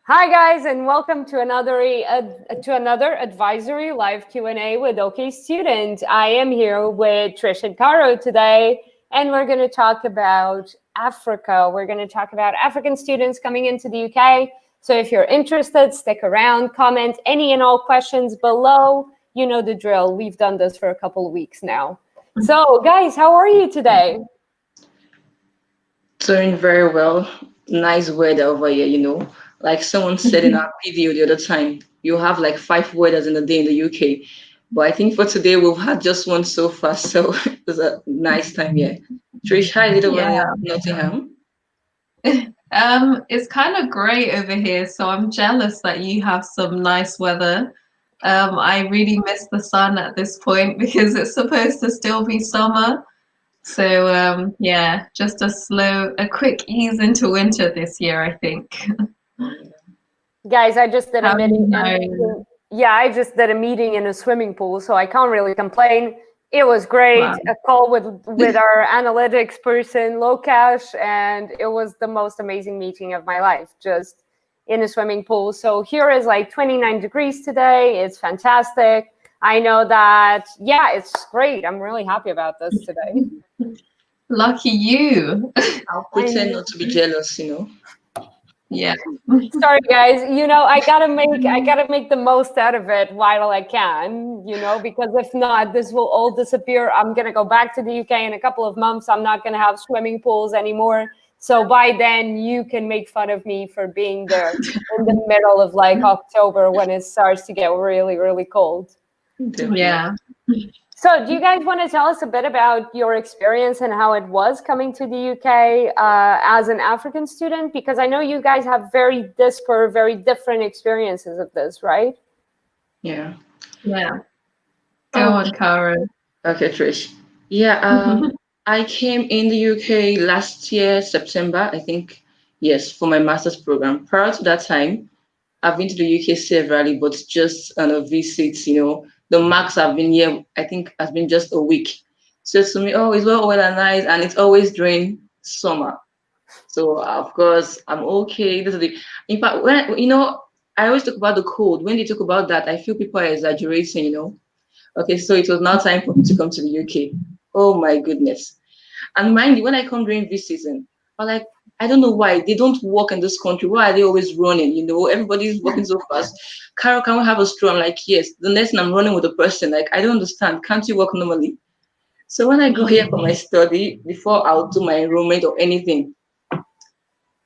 Hi guys, and welcome to another advisory live Q&A with OK Student. I am here with Trish and Caro today, and we're going to talk about Africa. We're going to talk about African students coming into the UK. So if you're interested, stick around, comment any and all questions below. You know the drill. We've done this for a couple of weeks now. So guys, how are you today? Doing very well. Nice weather over here. Like someone said in our video the other time, you have like five weathers in a day in the UK. But I think for today we've had just one so far, so it was a nice time here. Trish, hi, little one, Yeah. Nottingham. It's kind of great over here, so I'm jealous that you have some nice weather. I really miss the sun at this point because it's supposed to still be summer. So yeah, just a quick ease into winter this year, I think. Guys, I just did a How do you meeting. know? Yeah, I just did a meeting in a swimming pool, so I can't really complain. It was great. Wow. A call with our analytics person, Lokesh, and it was the most amazing meeting of my life, just in a swimming pool. So here is like 29 degrees today. It's fantastic. I know that, yeah, it's great. I'm really happy about this today. Lucky you. I'll I pretend know. not to be jealous. Yeah. Sorry guys, I gotta make the most out of it while I can, because if not, this will all disappear. I'm gonna go back to the UK in a couple of months. I'm not gonna have swimming pools anymore. So by then you can make fun of me for being there in the middle of like October when it starts to get really, really cold. Definitely. Yeah. So, do you guys want to tell us a bit about your experience and how it was coming to the UK as an African student? Because I know you guys have very disparate, very different experiences of this, right? Yeah. Yeah. Go Oh, on, Karen. okay, Trish. Yeah, I came in the UK last year, September, I think. Yes, for my master's program. Prior to that time, I've been to the UK severally, but just on a visit. The max I've been here, I think, has been just a week. So to me, oh, it's well and nice, and it's always during summer. So of course, I'm okay. In fact, I always talk about the cold. When they talk about that, I feel people are exaggerating. Okay, so it was now time for me to come to the UK. Oh my goodness. And mind you, when I come during this season, I'm like, I don't know why they don't walk in this country. Why are they always running? Everybody's walking so fast. Carol, can we have a stroll? I'm like, yes. The next thing I'm running with a person. Like, I don't understand. Can't you walk normally? So when I go here for my study, before I'll do my enrollment or anything,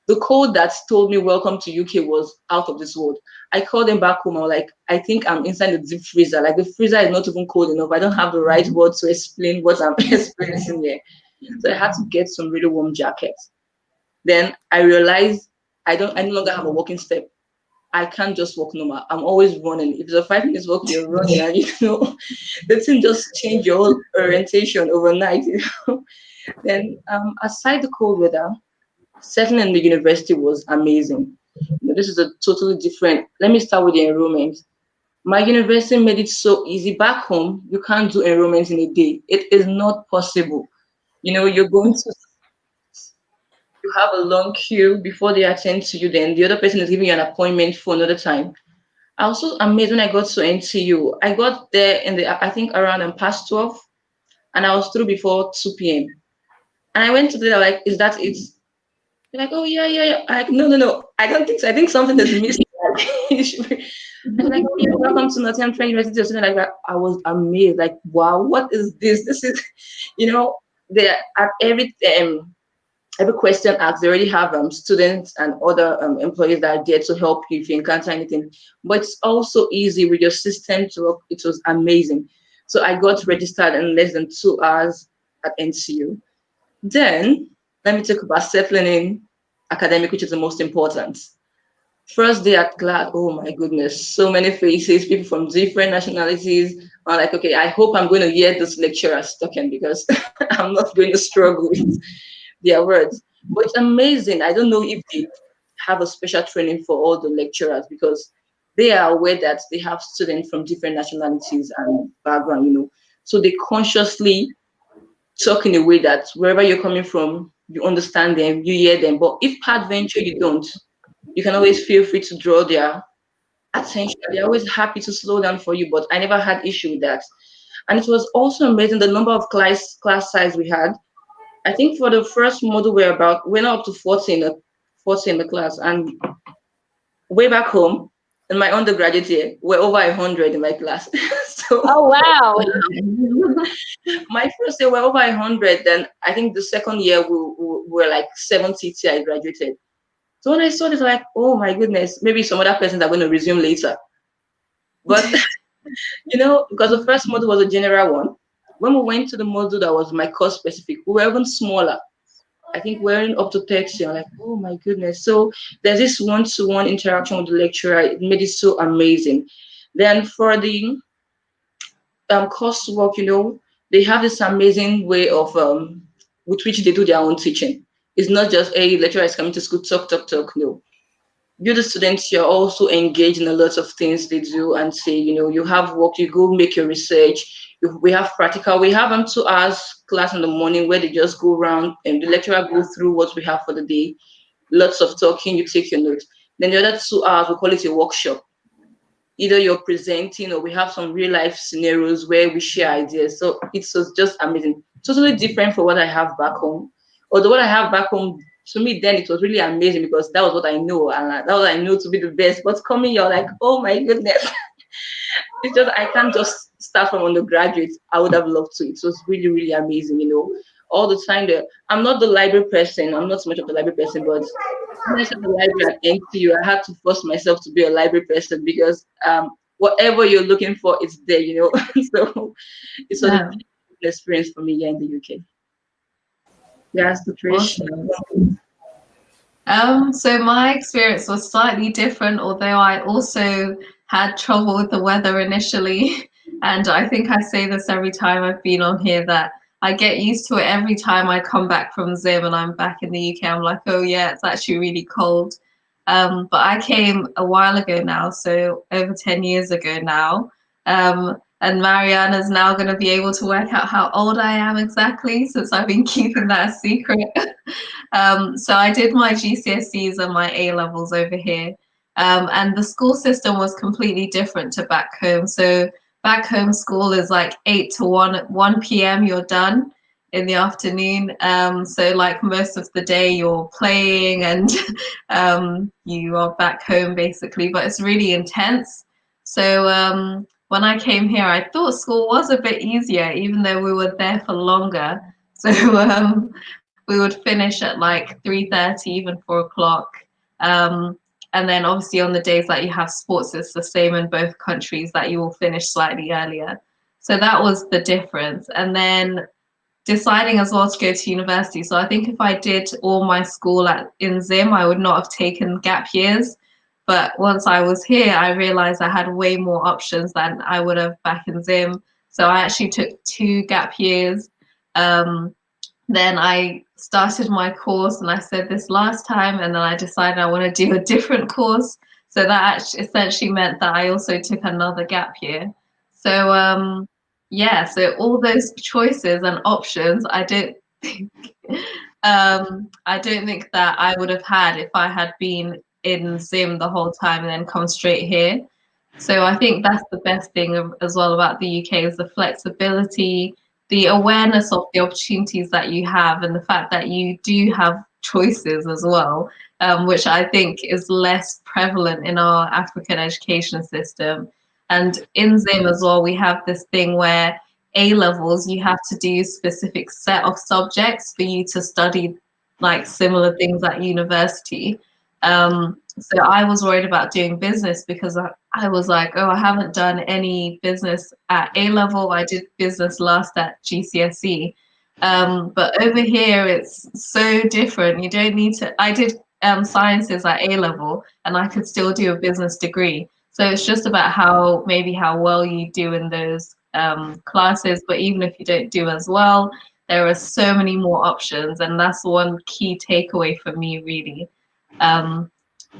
the code that told me welcome to UK was out of this world. I called them back home. I was like, I think I'm inside the deep freezer. Like the freezer is not even cold enough. I don't have the right words to explain what I'm experiencing here. So I had to get some really warm jackets. Then I realized I no longer have a walking step. I can't just walk normal. I'm always running. If it's a 5 minutes walk, you're running, and the thing just change your whole orientation overnight. Then aside the cold weather, settling in the university was amazing. This is a totally different. Let me start with the enrollment. My university made it so easy. Back home, you can't do enrollment in a day. It is not possible. You're going to you have a long queue before they attend to you. Then the other person is giving you an appointment for another time. I was so amazed when I got to NTU. I got there I think around past 12, and I was through before 2 p.m. And I went to them like, is that it? They're like, oh yeah, yeah, yeah. I'm like, no, no, no. I don't think so. I think something is missing. It should be- And like, oh yeah, welcome to Nottingham Trent University or something like that. I was amazed, like, wow, what is this? This is, you know, they at every question asked, they already have students and other employees that are there to help you if you encounter anything. But it's also easy with your system to work. It was amazing. So I got registered in less than 2 hours at NCU. Then let me talk about settling in academic, which is the most important. First day at GLAD, oh my goodness, so many faces, people from different nationalities. I'm like, okay, I hope I'm going to hear this lecturers talking because I'm not going to struggle with their words. But it's amazing. I don't know if they have a special training for all the lecturers because they are aware that they have students from different nationalities and background. So they consciously talk in a way that wherever you're coming from, you understand them, you hear them. But if peradventure you don't, You can always feel free to draw their attention. They're always happy to slow down for you, but I never had issue with that. And it was also amazing the number of class size we had. I think for the first module we're now up to 40 40 in the class, and way back home in my undergraduate year, we're over 100 in my class. So Oh, wow. my first year we're over 100. Then I think the second year we were like 70 till I graduated. So when I saw this, like, oh my goodness, maybe some other persons are going to resume later. But because the first module was a general one, when we went to the module that was my course specific, we were even smaller. I think we're up to 30. I'm like, oh my goodness. So there's this one-to-one interaction with the lecturer. It made it so amazing. Then for the coursework, they have this amazing way of with which they do their own teaching. It's not just a lecturer is coming to school, talk, talk, talk. No, you the students, you're also engaged in a lot of things they do and say, you have work, you go make your research. We have practical. We have 2 hours class in the morning where they just go around and the lecturer go through what we have for the day. Lots of talking, you take your notes. Then the other 2 hours, we call it a workshop. Either you're presenting or we have some real life scenarios where we share ideas. So it's just amazing. Totally different from what I have back home. Although what I have back home, to me then it was really amazing because that was what I know and that was what I know to be the best. But coming, you're like, oh my goodness. It's just I can't just start from undergraduate. I would have loved to. It was really, really amazing, all the time there. I'm not the library person. I'm not so much of the library person, but when I said the library at NTU, I had to force myself to be a library person because whatever you're looking for is there, So it's a Yeah. experience for me here in the UK. Yes, the Trish. Awesome. So my experience was slightly different, although I also had trouble with the weather initially. And I think I say this every time I've been on here that I get used to it every time I come back from Zim and I'm back in the UK. I'm like, oh yeah, it's actually really cold. But I came a while ago now, so over 10 years ago now. And Mariana's now going to be able to work out how old I am exactly since I've been keeping that a secret. So I did my GCSEs and my A levels over here. And the school system was completely different to back home. So back home school is like 8 to 1 p.m. you're done in the afternoon. So like most of the day you're playing and you are back home basically, but it's really intense. So when I came here, I thought school was a bit easier, even though we were there for longer. So we would finish at like 3:30, even 4 o'clock. And then obviously on the days that you have sports, it's the same in both countries that you will finish slightly earlier. So that was the difference. And then deciding as well to go to university. So I think if I did all my school in Zim, I would not have taken gap years. But once I was here, I realized I had way more options than I would have back in Zim. So I actually took 2 gap years. Then I started my course and I said this last time, and then I decided I want to do a different course. So that actually essentially meant that I also took another gap year. So yeah, so all those choices and options, I don't think that I would have had if I had been in Zim the whole time and then come straight here. So I think that's the best thing as well about the UK is the flexibility, the awareness of the opportunities that you have, and the fact that you do have choices as well, which I think is less prevalent in our African education system. And in Zim as well, we have this thing where A levels, you have to do a specific set of subjects for you to study like similar things at university. So I was worried about doing business because I was like, oh, I haven't done any business at A level. I did business last at GCSE. But over here, it's so different. You don't need to. I did sciences at A level and I could still do a business degree. So it's just about how well you do in those classes. But even if you don't do as well, there are so many more options. And that's one key takeaway for me, really.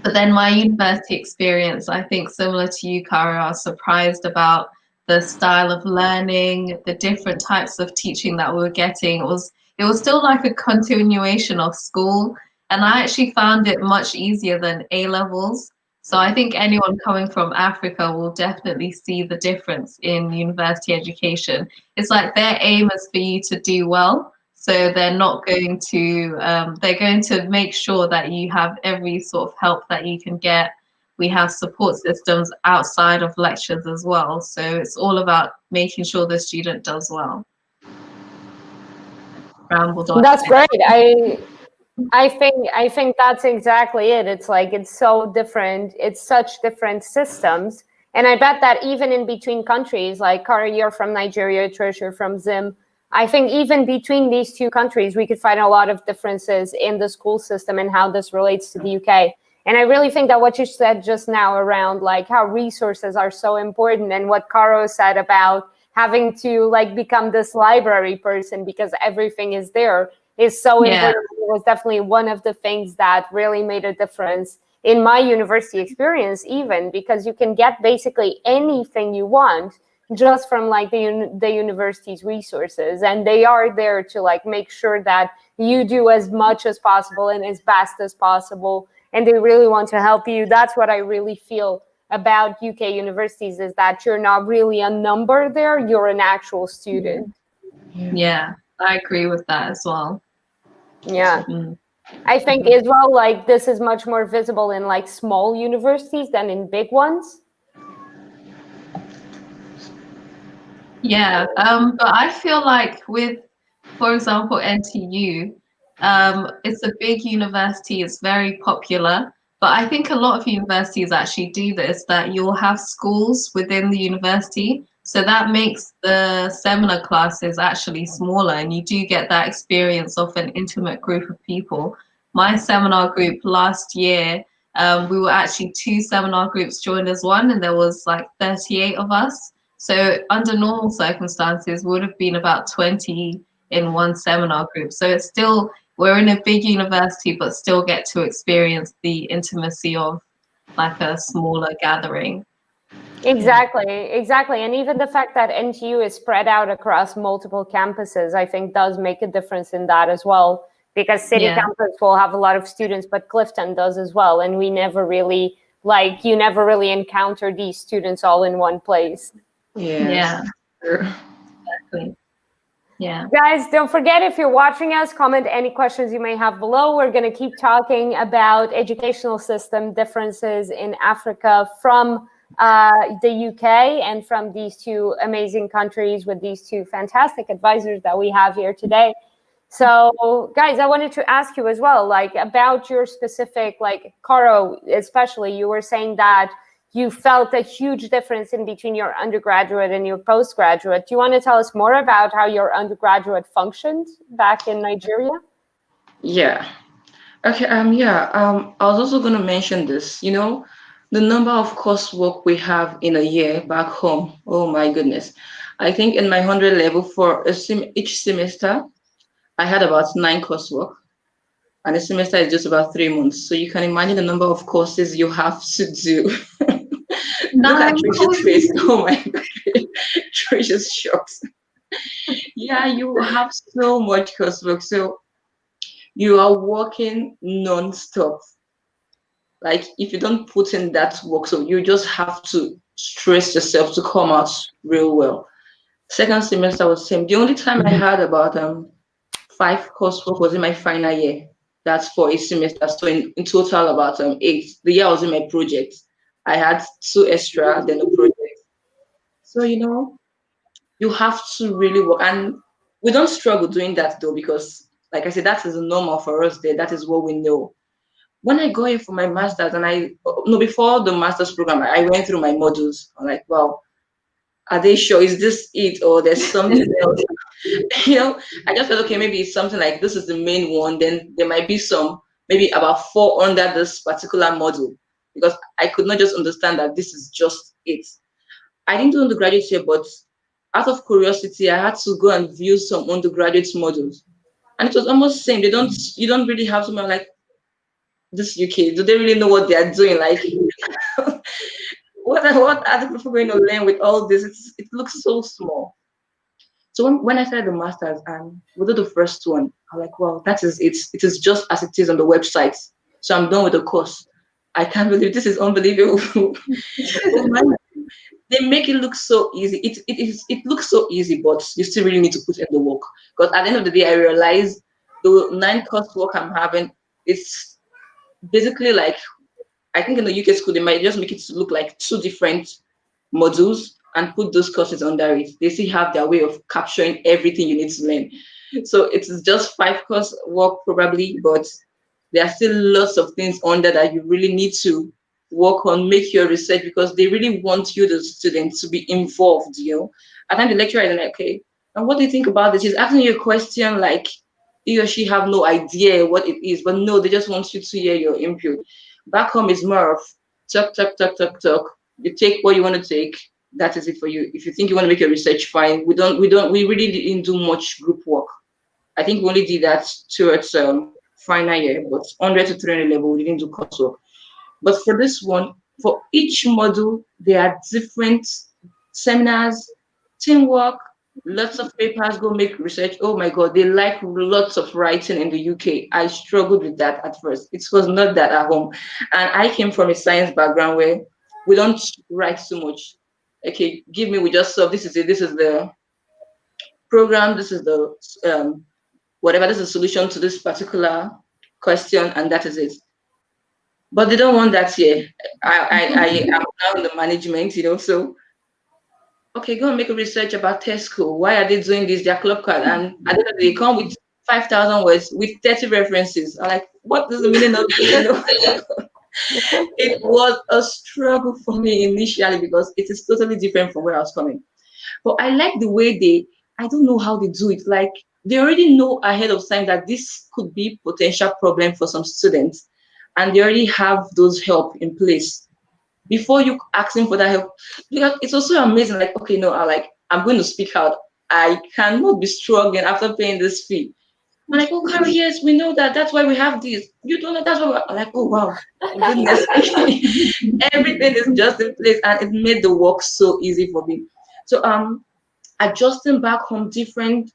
But then my university experience, I think similar to you, Cara, I was surprised about the style of learning, the different types of teaching that we were getting. It was still like a continuation of school. and I actually found it much easier than A levels. So I think anyone coming from Africa will definitely see the difference in university education. It's like their aim is for you to do well. So they're not going to, they're going to make sure that you have every sort of help that you can get. We have support systems outside of lectures as well. So it's all about making sure the student does well. That's great. I think that's exactly it. It's like it's so different. It's such different systems. And I bet that even in between countries, like Kara, you're from Nigeria, Trish, you're from Zim. I think even between these two countries, we could find a lot of differences in the school system and how this relates to the UK. And I really think that what you said just now around like how resources are so important, and what Caro said about having to like become this library person because everything is there, is so important. It was definitely one of the things that really made a difference in my university experience, even because you can get basically anything you want just from like the university's resources, and they are there to like make sure that you do as much as possible and as best as possible, and they really want to help you. That's what I really feel about UK universities, is that you're not really a number there, you're an actual student. Yeah, I agree with that as well. Yeah. I think as well, like this is much more visible in like small universities than in big ones. Yeah, but I feel like with, for example, NTU, it's a big university, it's very popular, but I think a lot of universities actually do this, that you'll have schools within the university, so that makes the seminar classes actually smaller, and you do get that experience of an intimate group of people. My seminar group last year, we were actually 2 seminar groups joined as one, and there was like 38 of us. So under normal circumstances, would have been about 20 in one seminar group. So it's still, we're in a big university, but still get to experience the intimacy of like a smaller gathering. Exactly. And even the fact that NTU is spread out across multiple campuses, I think does make a difference in that as well. Because City campus will have a lot of students, but Clifton does as well. And we never really, like, you never really encounter these students all in one place. Yeah. Exactly. Yeah. Guys, don't forget, if you're watching us, comment any questions you may have below. We're going to keep talking about educational system differences in Africa from the UK and from these two amazing countries with these two fantastic advisors that we have here today. So guys, I wanted to ask you as well, like about your specific, like Caro, especially, you were saying that you felt a huge difference in between your undergraduate and your postgraduate. Do you want to tell us more about how your undergraduate functioned back in Nigeria? Yeah. Okay. I was also going to mention this. You know, the number of coursework we have in a year back home. Oh my goodness. I think in my 100 level for each semester, I had about 9 coursework, and a semester is just about 3 months. So you can imagine the number of courses you have to do. Look at Trish's face. Oh my God. Trish is shocked. Yeah, you have so much coursework. So you are working non-stop. Like if you don't put in that work, so you just have to stress yourself to come out real well. Second semester was the same. The only time I had about 5 coursework was in my final year. That's for a semester. So in total about 8. The year I was in my project, I had 2 extra than a project. So you have to really work, and we don't struggle doing that though, because like I said, that is normal for us there. That is what we know. When I go in for my master's, and before the master's program, I went through my modules. I'm like, wow, are they sure? Is this it, or there's something else? I just felt, okay, maybe it's something like this is the main one. Then there might be maybe about 4 under this particular module, because I could not just understand that this is just it. I didn't do undergraduate here, but out of curiosity, I had to go and view some undergraduate modules, and it was almost the same. You don't really have to like, this UK, do they really know what they are doing? Like, what are the people going to learn with all this? It looks so small. So when I started the masters and we did the first one, I'm like, wow, that is it. It is just as it is on the website. So I'm done with the course. I can't believe this is unbelievable. Oh my, they make it look so easy. It looks so easy, but you still really need to put in the work. Because at the end of the day, I realized the 9 course work I'm having is basically like, I think in the UK school they might just make it look like 2 different modules and put those courses under it. They still have their way of capturing everything you need to learn. So it's just 5 course work probably, but there are still lots of things under that you really need to work on, make your research, because they really want you, the students, to be involved, I think the lecturer is like, okay, and what do you think about this? She's asking you a question like he or she have no idea what it is, but no, they just want you to hear your input. Back home is more of talk, talk, talk, talk, talk. You take what you want to take. That is it for you. If you think you want to make your research, fine. We really didn't do much group work. I think we only did that towards final year, but 100 to 300 level, we didn't do coursework. But for this one, for each module, there are different seminars, teamwork, lots of papers, go make research. Oh my God, they like lots of writing in the UK. I struggled with that at first. It was not that at home. And I came from a science background where we don't write so much. Okay, give me, we just solve, this is it, this is the program, this is the whatever, this is the solution to this particular question, and that is it. But they don't want that here. I am now in the management, so okay, go and make a research about Tesco. Why are they doing this? Their club card, and at the end of the day, they come with 5,000 words with 30 references. I'm like, what is the meaning of this? It was a struggle for me initially because it is totally different from where I was coming. But I like the way I don't know how they do it. Like, they already know ahead of time that this could be potential problem for some students, and they already have those help in place before you asking for that help. Because it's also amazing. Like, okay, no, I'm going to speak out. I cannot be struggling after paying this fee. I'm like, oh, Carol, yes, we know that. That's why we have this. You don't know. That's why I'm like, oh, wow, goodness. Everything is just in place, and it made the work so easy for me. So adjusting back home, different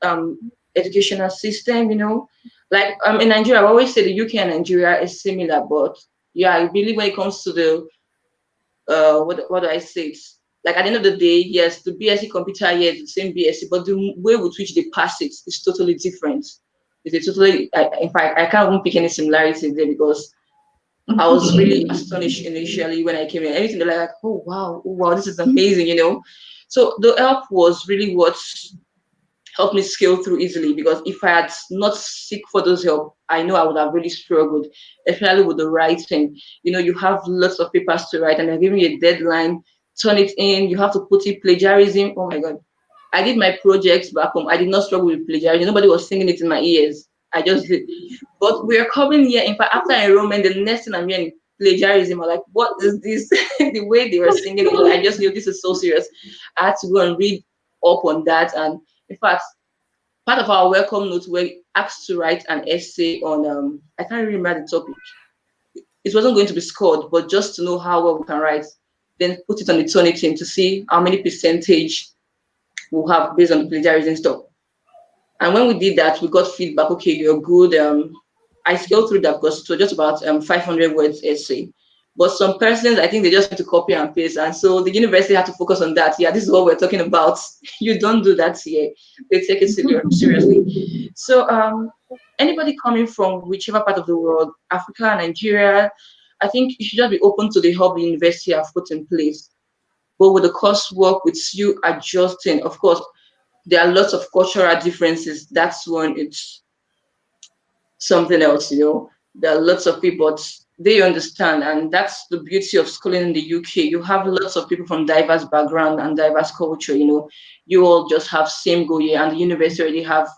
educational system, like in Nigeria, I always say the UK and Nigeria is similar, but yeah, I believe when it comes to the what do I say? It's like, at the end of the day, yes, the BSc computer here is the same BSc, but the way with which they pass it is totally different. It's a totally, in fact, I can't even pick any similarities there because I was really astonished initially when I came in. Everything they're like, oh wow, this is amazing, So the help was really what helped me scale through easily, because if I had not seek for those help, I know I would have really struggled, especially with the writing. You have lots of papers to write and they're giving you a deadline, turn it in, you have to put it plagiarism. Oh my God. I did my projects back home. I did not struggle with plagiarism. Nobody was singing it in my ears. I just did. But we're coming here. In fact, after enrollment, the next thing I'm hearing plagiarism. I'm like, what is this? The way they were singing it, I just knew this is so serious. I had to go and read up on that. And in fact, part of our welcome notes, we're asked to write an essay on, I can't remember the topic. It wasn't going to be scored, but just to know how well we can write, then put it on the Turnitin to see how many percentage we'll have based on the plagiarism stuff. And when we did that, we got feedback. Okay, you're good. I scaled through that because it was just about 500 words essay. But some persons, I think they just need to copy and paste. And so the university had to focus on that. Yeah, this is what we're talking about. You don't do that here. They take it seriously. So anybody coming from whichever part of the world, Africa, Nigeria, I think you should just be open to the help the university have put in place. But with the coursework, with you adjusting, of course, there are lots of cultural differences. That's when it's something else, There are lots of people, but they understand, and that's the beauty of schooling in the UK. You have lots of people from diverse background and diverse culture, You all just have same goal here, and the university already have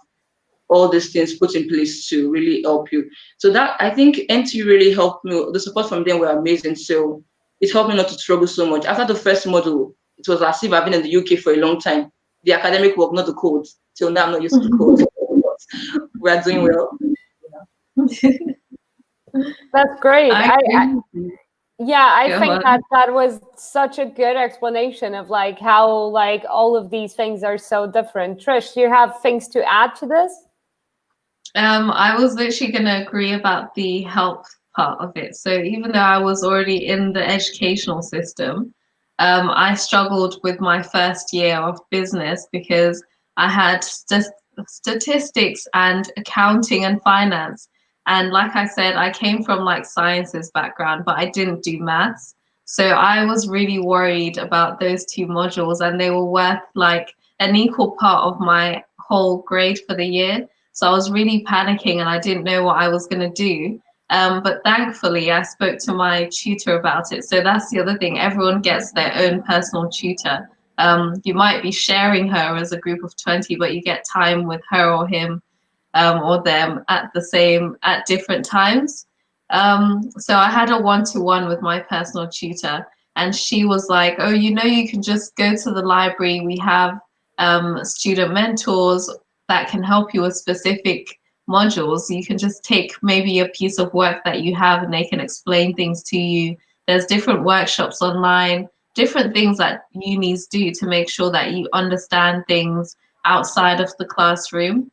all these things put in place to really help you. So that, I think NTU really helped me. The support from them were amazing. So it helped me not to struggle so much. After the first module, it was as if I've been in the UK for a long time. The academic work, not the code. Till now, I'm not used to the code. We are doing well. That's great. Yeah, I Go think on. that was such a good explanation of like how like all of these things are so different. Trish, do you have things to add to this? I was literally going to agree about the help part of it. So even though I was already in the educational system, I struggled with my first year of business because I had statistics and accounting and finance. And like I said, I came from like sciences background, but I didn't do maths. So I was really worried about those two modules, and they were worth like an equal part of my whole grade for the year. So I was really panicking and I didn't know what I was going to do. But thankfully, I spoke to my tutor about it. So that's the other thing. Everyone gets their own personal tutor. You might be sharing her as a group of 20, but you get time with her or him or them at different times. So I had a one-to-one with my personal tutor, and she was like, "Oh, you can just go to the library. We have student mentors that can help you with specific modules. You can just take maybe a piece of work that you have and they can explain things to you. There's different workshops online, different things that unis do to make sure that you understand things outside of the classroom."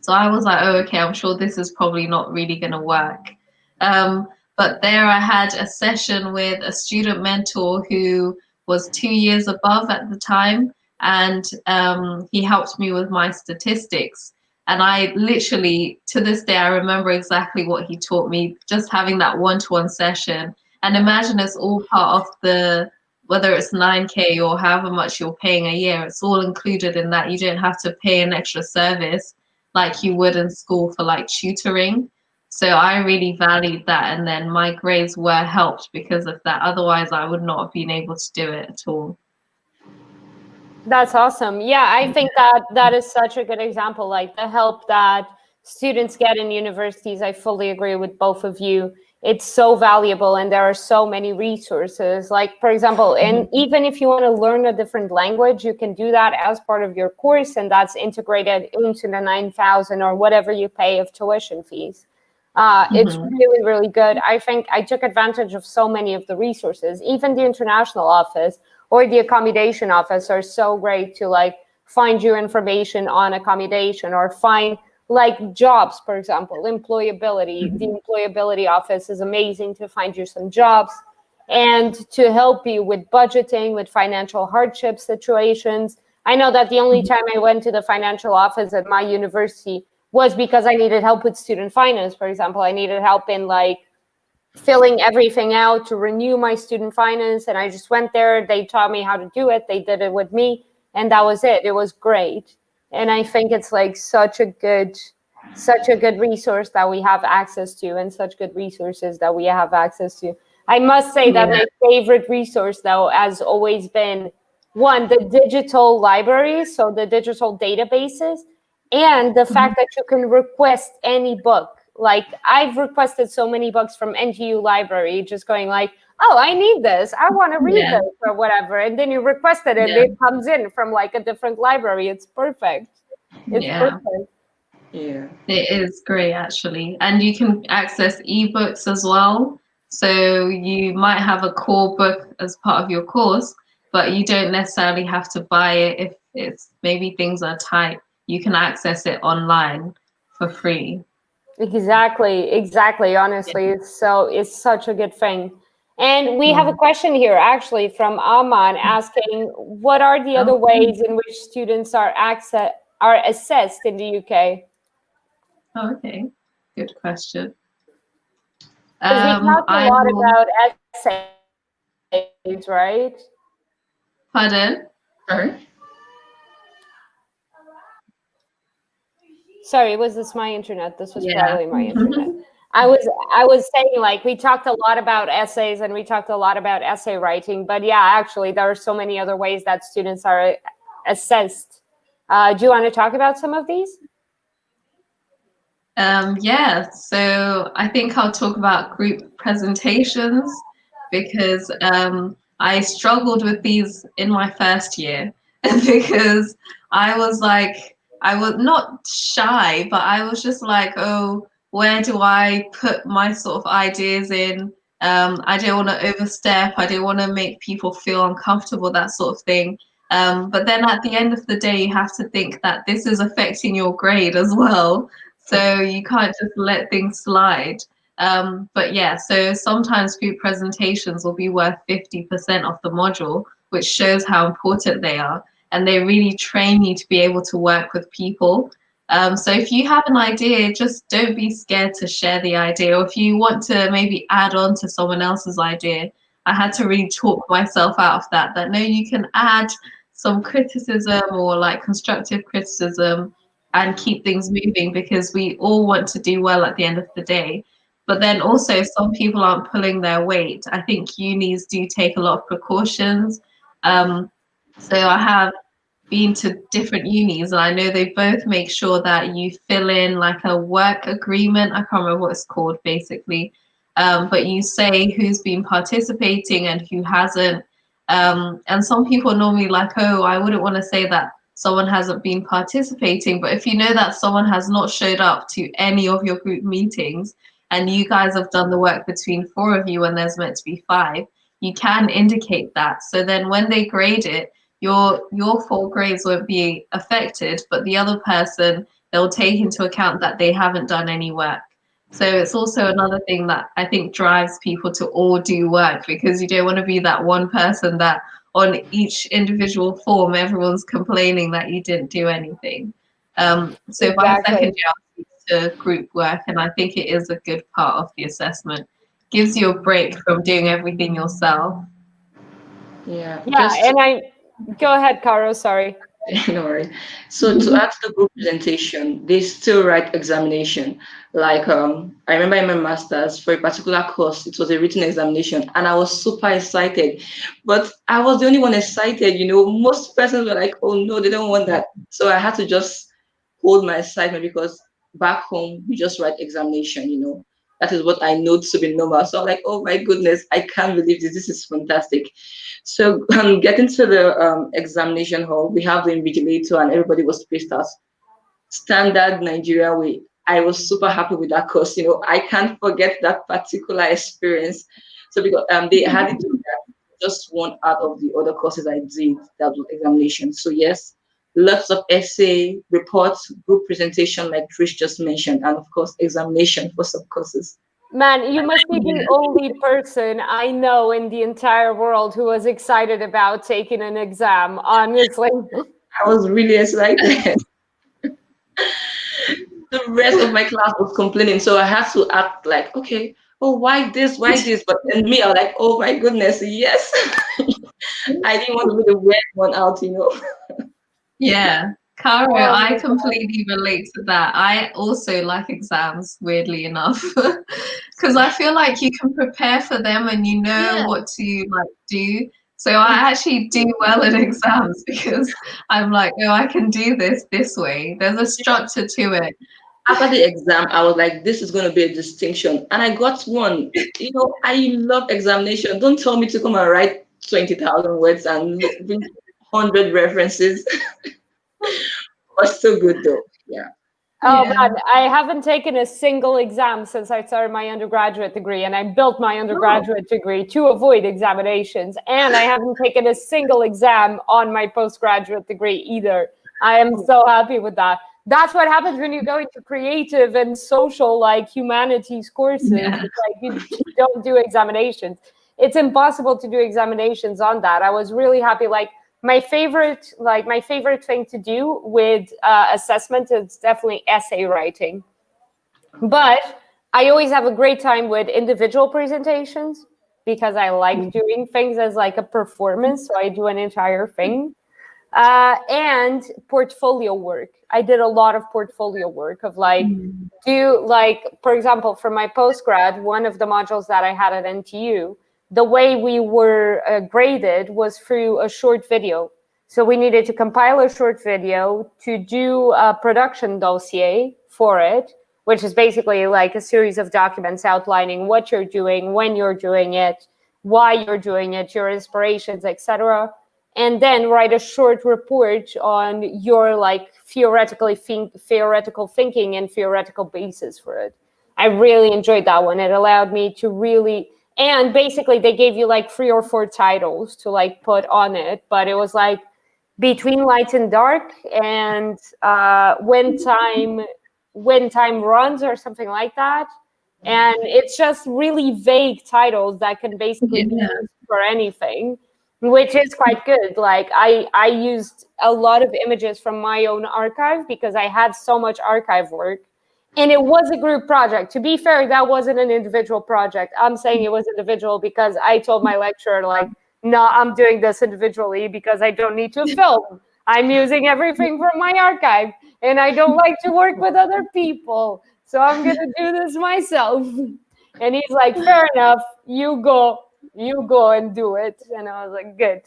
So I was like, oh, okay, I'm sure this is probably not really going to work. Um, but there I had a session with a student mentor who was 2 years above at the time, and he helped me with my statistics. And I literally, to this day, I remember exactly what he taught me, just having that one-to-one session. And imagine it's all part of whether it's 9K or however much you're paying a year, it's all included in that. You don't have to pay an extra service like you would in school for like tutoring. So I really valued that. And then my grades were helped because of that. Otherwise, I would not have been able to do it at all. That's awesome. Yeah, I think that is such a good example. Like the help that students get in universities, I fully agree with both of you. It's so valuable, and there are so many resources. Like, for example, and even if you want to learn a different language, you can do that as part of your course, and that's integrated into the 9,000 or whatever you pay of tuition fees. It's really, really good. I think I took advantage of so many of the resources. Even the international office or the accommodation office are so great to like find you information on accommodation or find like jobs, for example, employability. The employability office is amazing to find you some jobs and to help you with budgeting, with financial hardship situations. I know that the only time I went to the financial office at my university was because I needed help with student finance. For example, I needed help in like filling everything out to renew my student finance. And I just went there. They taught me how to do it. They did it with me. And that was it. It was great. And I think it's like such a good resource that we have access to, and such good resources that we have access to. I must say that my favorite resource, though, has always been one, the digital libraries, so the digital databases, and the fact that you can request any book. Like I've requested so many books from NTU library, just going like, oh, I need this. I want to read this or whatever. And then you requested it, it comes in from like a different library. It's perfect. It's perfect. Yeah. It is great actually. And you can access ebooks as well. So you might have a core book as part of your course, but you don't necessarily have to buy it if it's maybe things are tight. You can access it online for free. Exactly. Honestly, it's such a good thing. And we have a question here actually from Aman asking, what are the other ways in which students are assessed in the UK? Okay, good question. Because we talked a lot about essays, right? Pardon? Sorry, was this my internet? This was probably my internet. I was saying like we talked a lot about essays and we talked a lot about essay writing, but yeah, actually there are so many other ways that students are assessed. Do you want to talk about some of these? Yeah, so I think I'll talk about group presentations because I struggled with these in my first year because I was not shy, but I was just like, oh, where do I put my sort of ideas in? I didn't want to overstep. I didn't want to make people feel uncomfortable, that sort of thing. But then at the end of the day, you have to think that this is affecting your grade as well. So you can't just let things slide. But yeah, so sometimes group presentations will be worth 50% of the module, which shows how important they are. And they really train you to be able to work with people. So if you have an idea, just don't be scared to share the idea. Or if you want to maybe add on to someone else's idea, I had to really talk myself out of that, that no, you can add some criticism or like constructive criticism and keep things moving, because we all want to do well at the end of the day. But then also some people aren't pulling their weight. I think unis do take a lot of precautions. So I have been to different unis and I know they both make sure that you fill in like a work agreement. I can't remember what it's called basically. But you say who's been participating and who hasn't. And some people are normally like, oh, I wouldn't want to say that someone hasn't been participating. But if you know that someone has not showed up to any of your group meetings and you guys have done the work between 4 of you when there's meant to be 5, you can indicate that. So then when they grade it, your 4 grades won't be affected, but the other person, they'll take into account that they haven't done any work. So it's also another thing that I think drives people to all do work, because you don't want to be that one person that on each individual form, everyone's complaining that you didn't do anything. So by second year, I'll to group work, and I think it is a good part of the assessment. Gives you a break from doing everything yourself. Yeah. Go ahead, Caro, sorry. No worries. So to add to the group presentation, they still write examination. Like I remember in my master's for a particular course, it was a written examination, and I was super excited. But I was the only one excited. Most persons were like, "Oh no, they don't want that." So I had to just hold my excitement, because back home we just write examination. That is what I know to be normal. So I'm like, oh my goodness, I can't believe this. This is fantastic. So getting to the examination hall, we have the invigilator and everybody was spaced out. Standard Nigeria way. I was super happy with that course. I can't forget that particular experience. So because they had it just one out of the other courses I did, that was examination. So yes, lots of essay, reports, group presentation, like Trish just mentioned, and of course examination for some courses. Man, you must be the only person I know in the entire world who was excited about taking an exam, honestly. I was really excited. The rest of my class was complaining, so I had to act like, okay, oh, why this? But then me, I was like, oh my goodness, yes. I didn't want to be the weird one out. Yeah. Caro, I completely relate to that. I also like exams, weirdly enough, because I feel like you can prepare for them and you know what to do. So I actually do well in exams because I'm like, oh, I can do this way. There's a structure to it. After the exam, I was like, this is going to be a distinction. And I got one. I love examination. Don't tell me to come and write 20,000 words and 100 references. But still good though. Yeah. Oh man, I haven't taken a single exam since I started my undergraduate degree, and I built my undergraduate degree to avoid examinations. And I haven't taken a single exam on my postgraduate degree either. I am so happy with that. That's what happens when you go into creative and social, like humanities courses. Yeah. It's like you don't do examinations. It's impossible to do examinations on that. I was really happy. Like my favorite thing to do with assessment is definitely essay writing. But I always have a great time with individual presentations because I like doing things as like a performance. So I do an entire thing. And portfolio work. I did a lot of portfolio work of for example, for my postgrad, one of the modules that I had at NTU, the way we were graded was through a short video. So we needed to compile a short video to do a production dossier for it, which is basically like a series of documents outlining what you're doing, when you're doing it, why you're doing it, your inspirations, etc. And then write a short report on your theoretical thinking and theoretical basis for it. I really enjoyed that one. It allowed me to really And basically they gave you like 3 or 4 titles to like put on it, but it was like Between Light and Dark and When Time Runs or something like that. And it's just really vague titles that can basically be used for anything, which is quite good. Like I used a lot of images from my own archive because I had so much archive work. And it was a group project. To be fair, that wasn't an individual project. I'm saying it was individual because I told my lecturer, like, no, I'm doing this individually because I don't need to film. I'm using everything from my archive and I don't like to work with other people. So I'm going to do this myself. And he's like, fair enough, you go and do it. And I was like, good.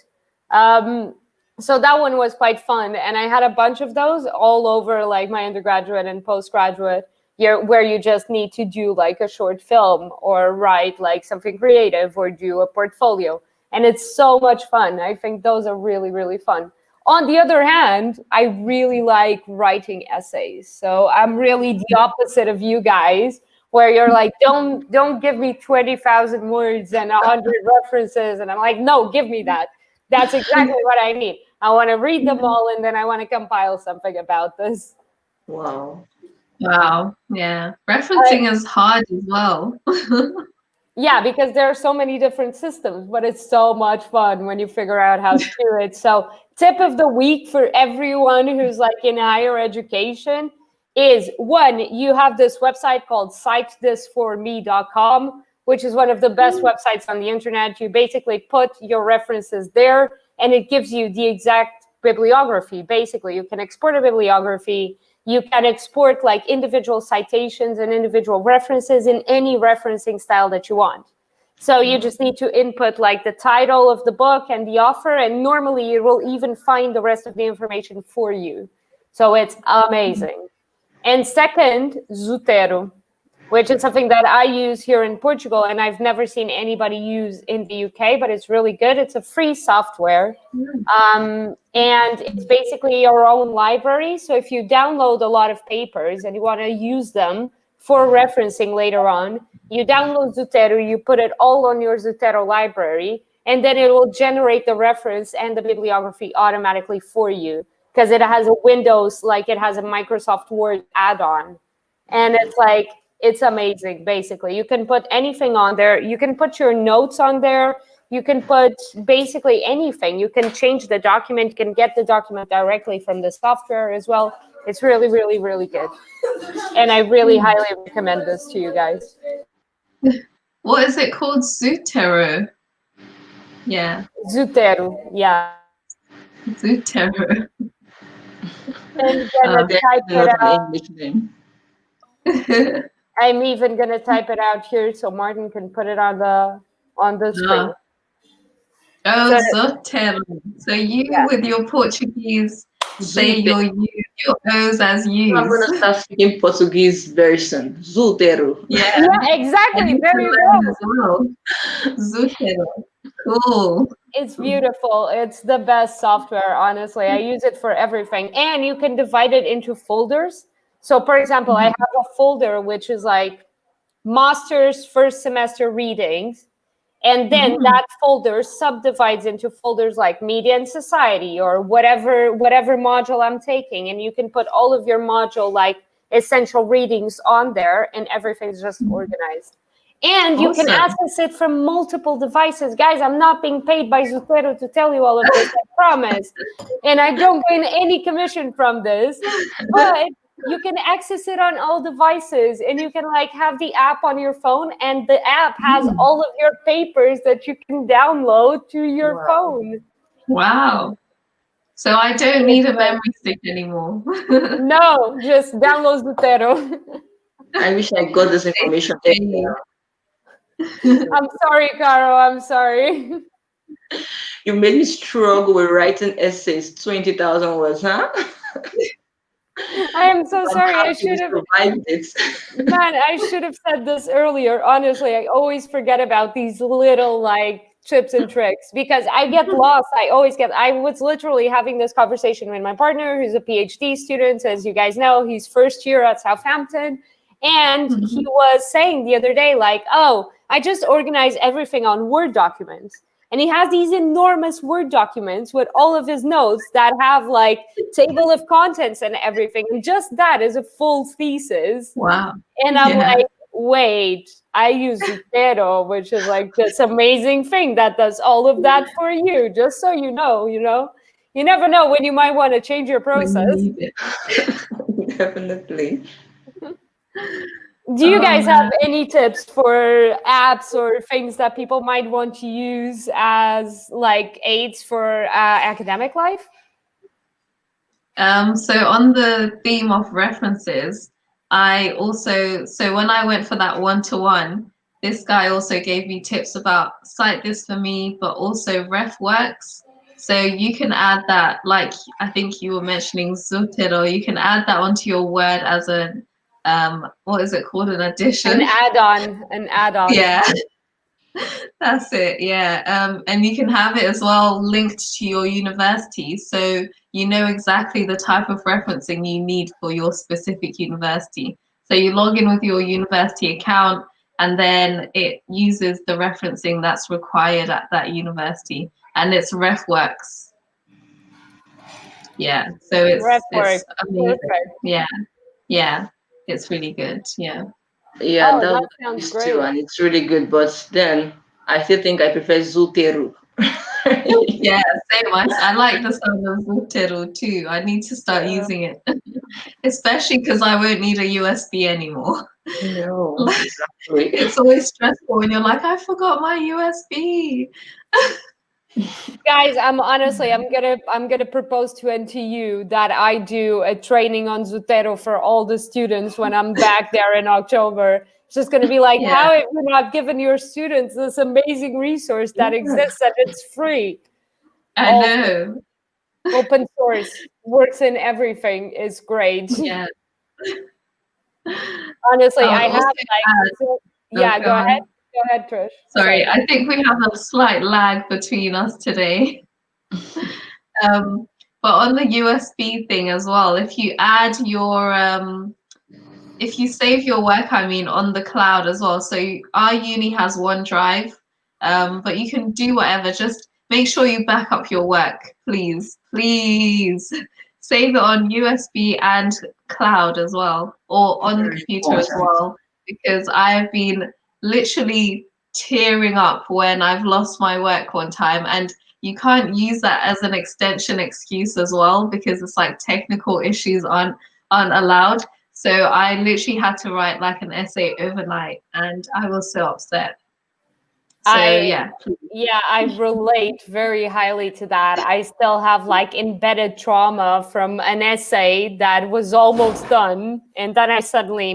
So that one was quite fun. And I had a bunch of those all over like my undergraduate and postgraduate year, where you just need to do like a short film or write like something creative or do a portfolio. And it's so much fun. I think those are really, really fun. On the other hand, I really like writing essays. So I'm really the opposite of you guys, where you're like, don't give me 20,000 words and 100 references. And I'm like, no, give me that. That's exactly what I need. I want to read them all, and then I want to compile something about this. Wow. Yeah. Referencing is hard as well. Yeah, because there are so many different systems, but it's so much fun when you figure out how to do it. So tip of the week for everyone who's like in higher education is, one, you have this website called citethisforme.com, which is one of the best websites on the internet. You basically put your references there and it gives you the exact bibliography. Basically, you can export a bibliography. You can export like individual citations and individual references in any referencing style that you want. So you just need to input like the title of the book and the author, and normally it will even find the rest of the information for you. So it's amazing. And second, Zotero, which is something that I use here in Portugal, and I've never seen anybody use in the UK, but it's really good. It's a free software, and it's basically your own library. So if you download a lot of papers and you want to use them for referencing later on, you download Zotero, you put it all on your Zotero library, and then it will generate the reference and the bibliography automatically for you, because it has a Windows, like it has a Microsoft Word add-on. And it's like, it's amazing, basically. You can put anything on there. You can put your notes on there. You can put basically anything. You can change the document. You can get the document directly from the software as well. It's really, really, really good. And I really highly recommend this to you guys. What is it called? Zotero? Yeah. Zotero, yeah. Zotero. And gonna type it out. I'm even gonna type it out here so Martin can put it on the screen. Oh, Zotero. So you, with your Portuguese, say your O's as U's. I'm gonna start speaking Portuguese very soon. Zotero. Yeah, exactly. There you go. Zotero. Cool. It's beautiful. It's the best software, honestly. I use it for everything. And you can divide it into folders. So, for example, I have a folder which is like master's first semester readings. And then that folder subdivides into folders like media and society or whatever module I'm taking. And you can put all of your module like essential readings on there, and everything's just organized. And you can access it from multiple devices. Guys, I'm not being paid by Zotero to tell you all of this, I promise. And I don't gain any commission from this. But you can access it on all devices, and you can like have the app on your phone, and the app has all of your papers that you can download to your phone. Wow. So I don't need a memory stick anymore. No, just download Zotero. I wish I got this information. I'm sorry, Caro. I'm sorry. You made me struggle with writing essays, 20,000 words, huh? I am so sorry. I should have survived this. Man, I should have said this earlier. Honestly, I always forget about these little like tips and tricks because I get lost. I was literally having this conversation with my partner, who's a PhD student. As you guys know, he's first year at Southampton. And he was saying the other day, like, oh, I just organize everything on Word documents. And he has these enormous Word documents with all of his notes that have like table of contents and everything. And just that is a full thesis. Wow. And I'm like, wait, I use Zotero, which is like this amazing thing that does all of that for you, just so you know. You never know when you might want to change your process. Definitely. Do you guys have any tips for apps or things that people might want to use as like aids for academic life? So on the theme of references, so when I went for that one-to-one, this guy also gave me tips about cite this for me, but also RefWorks. So you can add that, like I think you were mentioning Zotero, you can add that onto your Word as a what is it called? An addition? An add-on. Yeah. That's it, yeah. And you can have it as well linked to your university, so you know exactly the type of referencing you need for your specific university. So you log in with your university account, and then it uses the referencing that's required at that university, and it's RefWorks. Yeah, so it's amazing. Perfect. Yeah, it's really good. Yeah. Yeah, that sounds great. And it's really good. But then I still think I prefer Zotero. Yeah, same. I like the sound of Zotero too. I need to start using it, especially because I won't need a USB anymore. No, exactly. It's always stressful when you're like, I forgot my USB. Guys, I'm gonna propose to NTU that I do a training on Zotero for all the students when I'm back there in October. It's just gonna be like, how have you not given your students this amazing resource that exists and it's free? I know. Open source, works in everything, is great. Yeah. Honestly, I have like go ahead. Go ahead, Trish. Sorry, I think we have a slight lag between us today. But on the USB thing as well, if you add your, if you save your work, on the cloud as well. So our uni has OneDrive, but you can do whatever. Just make sure you back up your work, please. Please save it on USB and cloud as well, or on the computer as well, because I've been literally tearing up when I've lost my work one time, and you can't use that as an extension excuse as well, because it's like technical issues aren't allowed. So I literally had to write like an essay overnight, and I was so upset. So I relate very highly to that. I still have like embedded trauma from an essay that was almost done, and then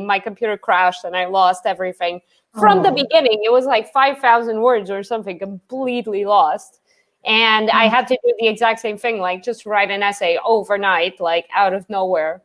my computer crashed and I lost everything. From the beginning, it was like 5,000 words or something, completely lost. And I had to do the exact same thing, like just write an essay overnight, like out of nowhere.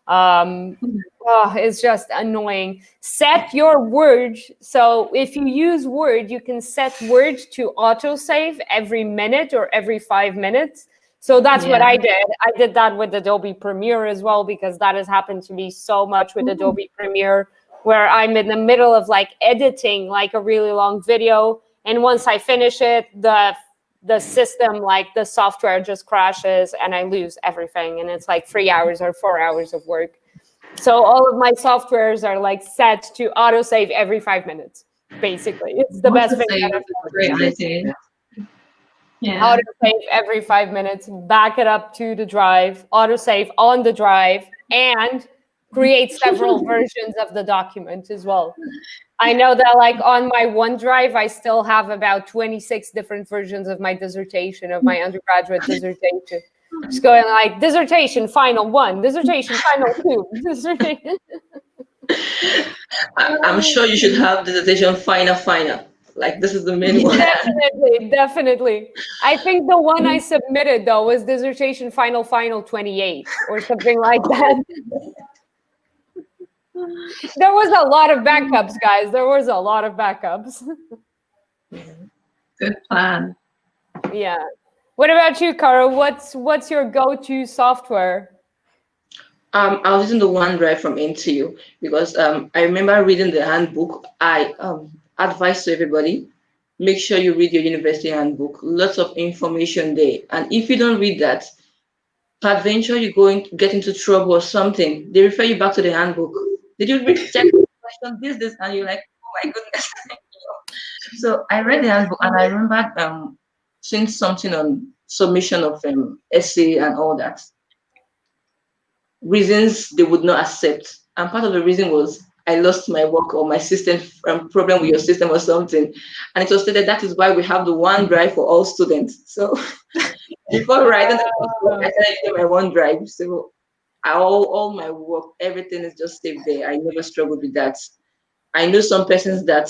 It's just annoying. Set your Word. So if you use Word, you can set Word to autosave every minute or every 5 minutes. So that's what I did. I did that with Adobe Premiere as well, because that has happened to me so much with Adobe Premiere, where I'm in the middle of like editing like a really long video. And once I finish it, the system, like the software just crashes and I lose everything. And it's like 3 hours or 4 hours of work. So all of my softwares are like set to autosave every 5 minutes, basically. It's the best thing ever. Great idea. Yeah. Autosave every 5 minutes, back it up to the drive, autosave on the drive, and create several versions of the document as well. I know that like on my OneDrive, I still have about 26 different versions of my dissertation, of my undergraduate dissertation. Just going like dissertation final 1, dissertation final 2, dissertation. I'm sure you should have dissertation final. Like this is the main one. Definitely. I think the one I submitted though was dissertation final 28 or something like that. There was a lot of backups, guys. There was a lot of backups. Good plan. Yeah. What about you, Caro? What's your go-to software? I was using the OneDrive from NTU because I remember reading the handbook. I advice to everybody, make sure you read your university handbook. Lots of information there. And if you don't read that, peradventure you get into trouble or something, they refer you back to the handbook. Did you read check the question, this, and you're like, oh my goodness. So I read the handbook and I remember seeing something on submission of essay and all that. Reasons they would not accept. And part of the reason was I lost my work or my system problem with your system or something. And it was stated that is why we have the OneDrive for all students. So before writing the coursework, I started using my OneDrive. So all my work, everything is just saved there. I never struggled with that. I know some persons that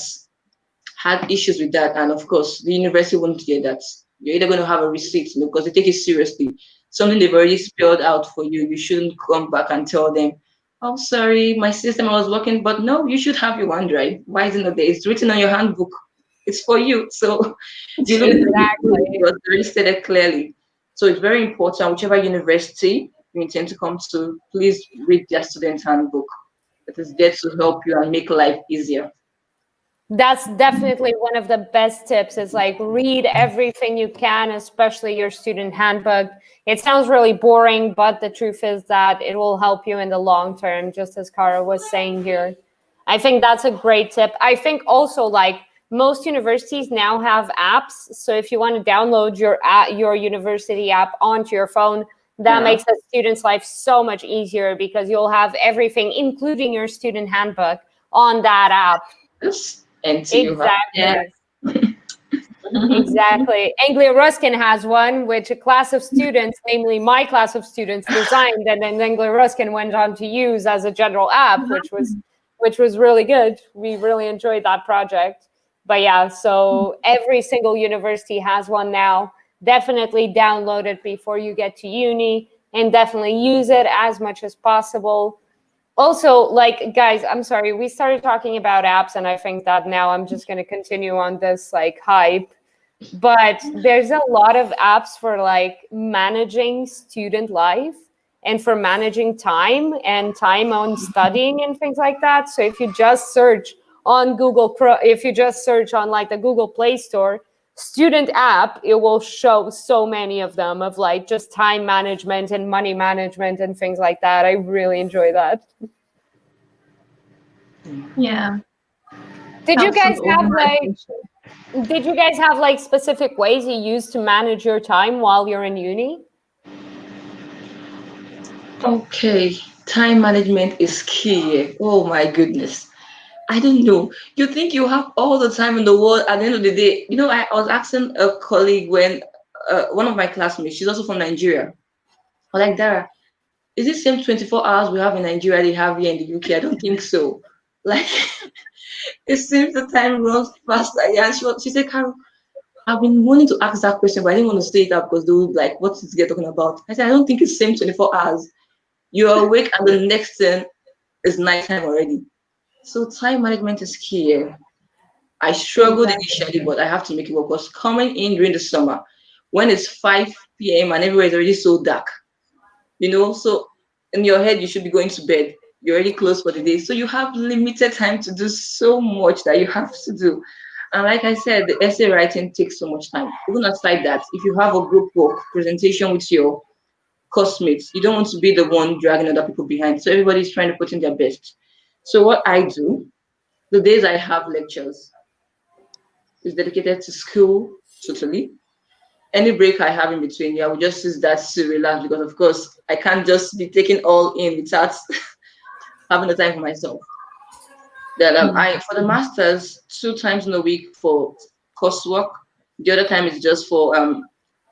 had issues with that, and of course, the university won't hear that. You're either going to have a receipt because they take it seriously. Something they've already spelled out for you. You shouldn't come back and tell them, "Oh, sorry, my system was working," but no, you should have your OneDrive. Why isn't it there? It's written on your handbook. It's for you. So you look Exactly. it was very stated clearly. So it's very important, whichever university you intend to come to, please read their student handbook. It is there to help you and make life easier. That's definitely one of the best tips is like read everything you can, especially your student handbook. It sounds really boring, but the truth is that it will help you in the long term, just as Cara was saying here. I think that's a great tip. I think also like most universities now have apps. So if you want to download your university app onto your phone, that makes a student's life so much easier because you'll have everything, including your student handbook, on that app. Yes. And Exactly. Exactly. Anglia Ruskin has one, which a class of students, namely my class of students, designed, and then Anglia Ruskin went on to use as a general app, which was really good. We really enjoyed that project. But yeah, so every single university has one now. Definitely download it before you get to uni, and definitely use it as much as possible. Also, like, guys, I'm sorry, we started talking about apps, and I think that now I'm just going to continue on this like hype. But there's a lot of apps for like managing student life and for managing time and time on studying and things like that. So if you just search on if you just search on like the Google Play Store, student app, it will show so many of them of like just time management and money management and things like that. I really enjoy that. Yeah. Did you guys have like specific ways you use to manage your time while you're in uni? Okay, time management is key. Oh my goodness. I don't know. You think you have all the time in the world at the end of the day. You know, I was asking a colleague when one of my classmates, she's also from Nigeria. I was like, Dara, is it same 24 hours we have in Nigeria they have here in the UK? I don't think so. Like, it seems the time runs faster. Yeah, and she said, Carol, I've been wanting to ask that question, but I didn't want to say it up because they would be like, what's this guy talking about? I said, I don't think it's same 24 hours. You're awake and the next thing is nighttime already. So time management is key. I struggled initially, but I have to make it work. Because coming in during the summer, when it's 5 p.m. and everywhere is already so dark, so in your head, you should be going to bed. You're already closed for the day. So you have limited time to do so much that you have to do. And like I said, the essay writing takes so much time. Even aside that, if you have a group work presentation with your classmates, you don't want to be the one dragging other people behind. So everybody's trying to put in their best. So what I do, the days I have lectures, is dedicated to school totally. Any break I have in between, yeah, we just use that to relax because, of course, I can't just be taking all in without having the time for myself. Then I for the masters 2 times in a week for coursework. The other time is just for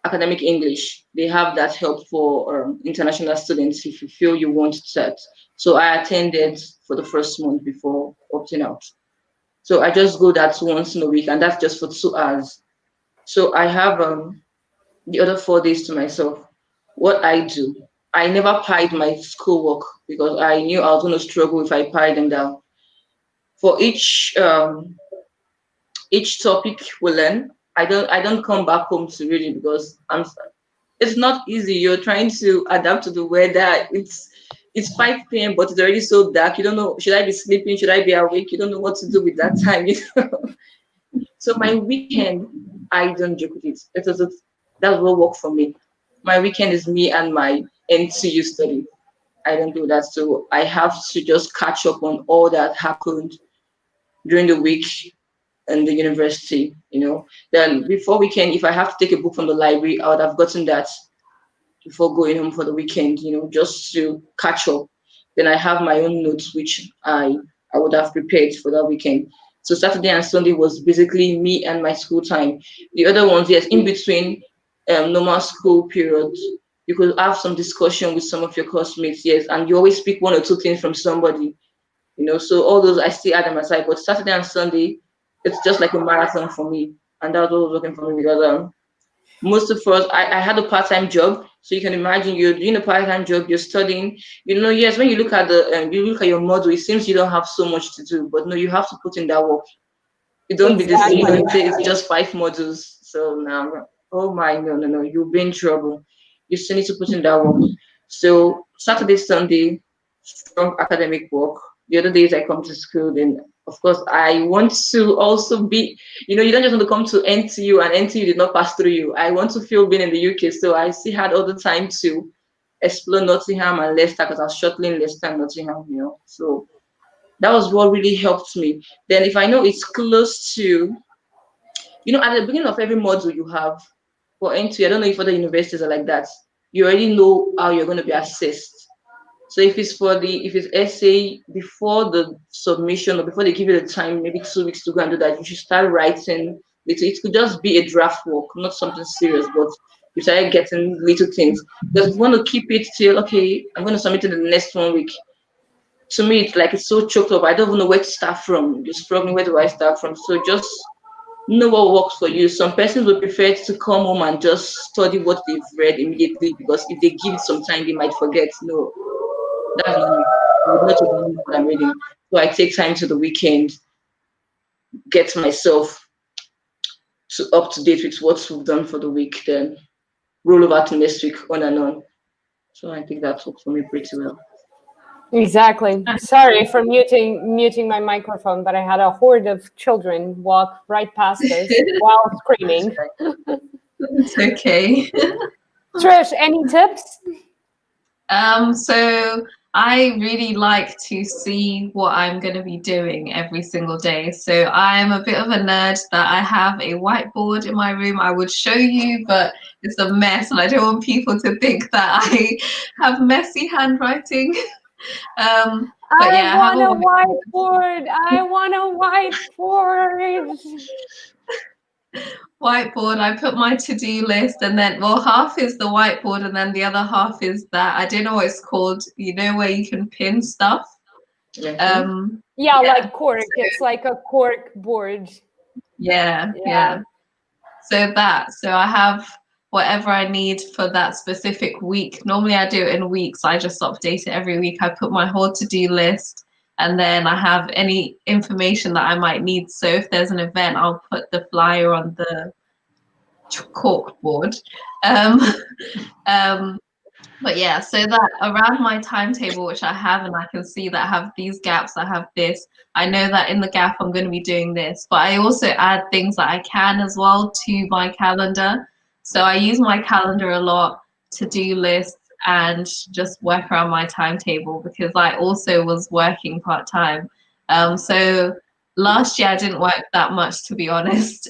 academic English. They have that help for international students if you feel you want that. So I attended for the first month before opting out. So I just go that once in a week, and that's just for 2 hours. So I have the other 4 days to myself. What I do, I never pied my schoolwork because I knew I was going to struggle if I pied them down. For each topic we learn, I don't come back home to read it because it's not easy. You're trying to adapt to the weather. it's 5 p.m., but it's already so dark. You don't know, should I be sleeping? Should I be awake? You don't know what to do with that time. So my weekend, I don't joke with it. That will work for me. My weekend is me and my NTU study. I don't do that. So I have to just catch up on all that happened during the week in the university, Then before weekend, if I have to take a book from the library, I would have gotten that before going home for the weekend, just to catch up. Then I have my own notes, which I would have prepared for that weekend. So Saturday and Sunday was basically me and my school time. The other ones, yes, in between normal school periods, you could have some discussion with some of your classmates, yes, and you always pick one or two things from somebody, So all those I still add them aside. But Saturday and Sunday, it's just like a marathon for me, and that's what was working for me because most of us, I had a part-time job, so you can imagine you're doing a part-time job, you're studying. Yes, when you look at your model, it seems you don't have so much to do, but no, you have to put in that work. You don't be this, it's just 5 modules. So now, oh my, no, you'll be in trouble. You still need to put in that work. So Saturday, Sunday, strong academic work. The other days I come to school, then of course I want to also be, you don't just want to come to NTU and NTU did not pass through you. I want to feel being in the UK. So I still had all the time to explore Nottingham and Leicester because I was shuttling Leicester and Nottingham, So that was what really helped me. Then if I know it's close to, at the beginning of every module you have for NTU, I don't know if other universities are like that. You already know how you're going to be assessed. So if it's essay, before the submission or before they give you the time, maybe 2 weeks to go and do that, you should start writing little. It could just be a draft work, not something serious, but you start getting little things. Because you want to keep it till, okay, I'm going to submit it in the next 1 week. To me, it's so choked up. I don't even know where to start from. You're struggling, where do I start from? So just know what works for you. Some persons would prefer to come home and just study what they've read immediately because if they give it some time, they might forget. No. That's not me. I would not even know what I'm reading. So I take time to the weekend, get myself up to date with what we've done for the week, then roll over to next week on and on. So I think that worked for me pretty well. Exactly. Sorry for muting my microphone, but I had a horde of children walk right past us while screaming. It's okay. Trish, any tips? So I really like to see what I'm going to be doing every single day. So I'm a bit of a nerd that I have a whiteboard in my room. I would show you, but it's a mess and I don't want people to think that I have messy handwriting. I want a whiteboard. I want a whiteboard. Whiteboard, I put my to-do list and then, half is the whiteboard and then the other half is that, I don't know what it's called, where you can pin stuff. Like cork. It's like a cork board. Yeah. So I have whatever I need for that specific week. Normally I do it in weeks. I just update it every week. I put my whole to-do list and then I have any information that I might need. So if there's an event, I'll put the flyer on the cork board. But yeah, so that around my timetable, which I have, and I can see that I have these gaps, I have this. I know that in the gap I'm going to be doing this, but I also add things that I can as well to my calendar. So I use my calendar a lot, to-do lists, and just work around my timetable because I also was working part-time. So last year I didn't work that much, to be honest.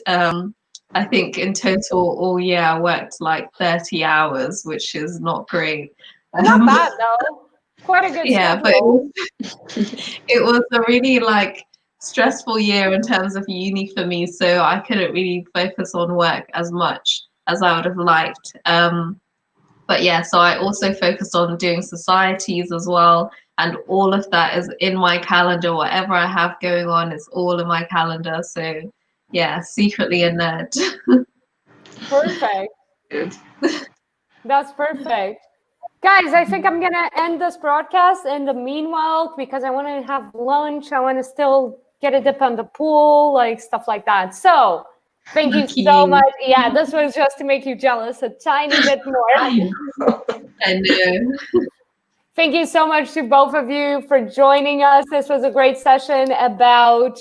I think in total all year I worked like 30 hours, which is not great. Not bad though. Quite a good schedule. But it was a really stressful year in terms of uni for me, so I couldn't really focus on work as much as I would have liked. But yeah, so I also focused on doing societies as well, and all of that is in my calendar. Whatever I have going on is all in my calendar. So yeah, secretly a nerd. Perfect. That's perfect. Guys, I think I'm going to end this broadcast in the meanwhile because I want to have lunch. I want to still get a dip on the pool, stuff like that. So thank you so much. Yeah, this was just to make you jealous a tiny bit more. I know. Thank you so much to both of you for joining us. This was a great session about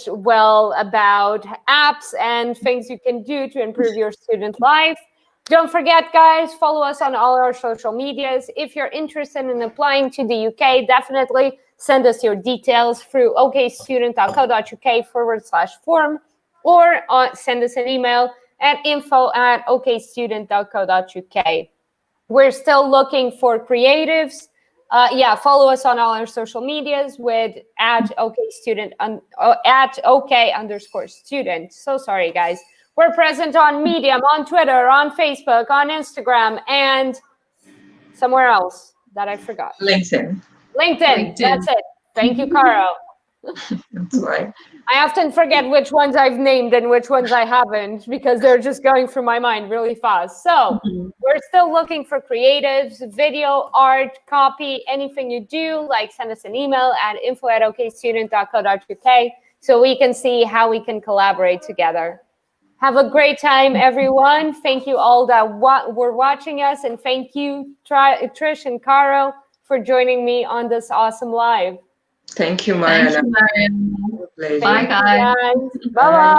apps and things you can do to improve your student life. Don't forget, guys, follow us on all our social medias. If you're interested in applying to the UK, definitely send us your details through okstudent.co.uk/form or send us an email at info@okstudent.co.uk. We're still looking for creatives. Follow us on all our social medias with @OK_student. So sorry, guys. We're present on Medium, on Twitter, on Facebook, on Instagram, and somewhere else that I forgot. LinkedIn. That's it. Thank you, Caro. That's right. I often forget which ones I've named and which ones I haven't because they're just going through my mind really fast. So we're still looking for creatives, video, art, copy, anything you do, like send us an email at info@okstudent.co.uk so we can see how we can collaborate together. Have a great time, everyone. Thank you all that were watching us, and thank you, Trish and Caro, for joining me on this awesome live. Thank you, Mariana. Thank you, Mariana. Bye, guys. Bye-bye.